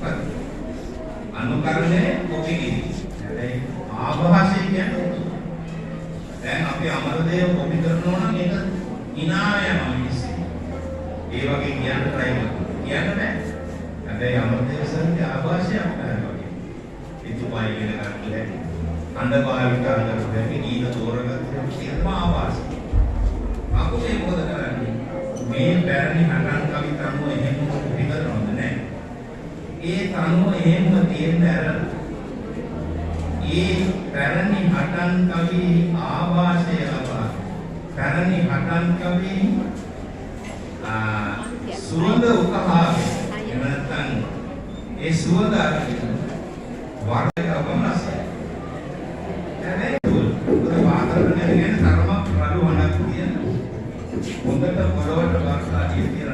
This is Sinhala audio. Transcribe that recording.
මොකක්ද? අනුකරණය කොපි කිරීම. හැබැයි ආభాෂය කියන්නේ දැන් අපි අමරදේව කොපි කරනවා නම් ඒක ඉනාම යනවා මිනිස්සු. ඒ වගේ කියන්න try කරනවා. කියන්න බෑ. හැබැයි අමරදේව සර්ගේ ආభాෂයක් නැහැ වගේ. එතුමා ඉගෙන ගන්න ලැබි. අඬභාවිකා කරපු ගීත තෝරගත්ත සියලුම ආభాෂ. අපු මේ මොකද කරන්නේ? මේ පැරණි හටන් කවි තනුව එහෙම කොපි කරනවද නැහැ. ඒ තනුව එහෙම තියෙන්න ඇර ඒ පැරණි හටන් කවි ආభాෂය ලබා පැරණි හටන් කවි සුවඳ උකහාවේ එහෙම නැත්නම් ඒ සුවඳ අරගෙන වර්ණක වමනසය දැන් ඒක වාතරණය කියන්නේ තරමක් රළු වණක් කියන හොඳට පොළවට වර්ෂා කියන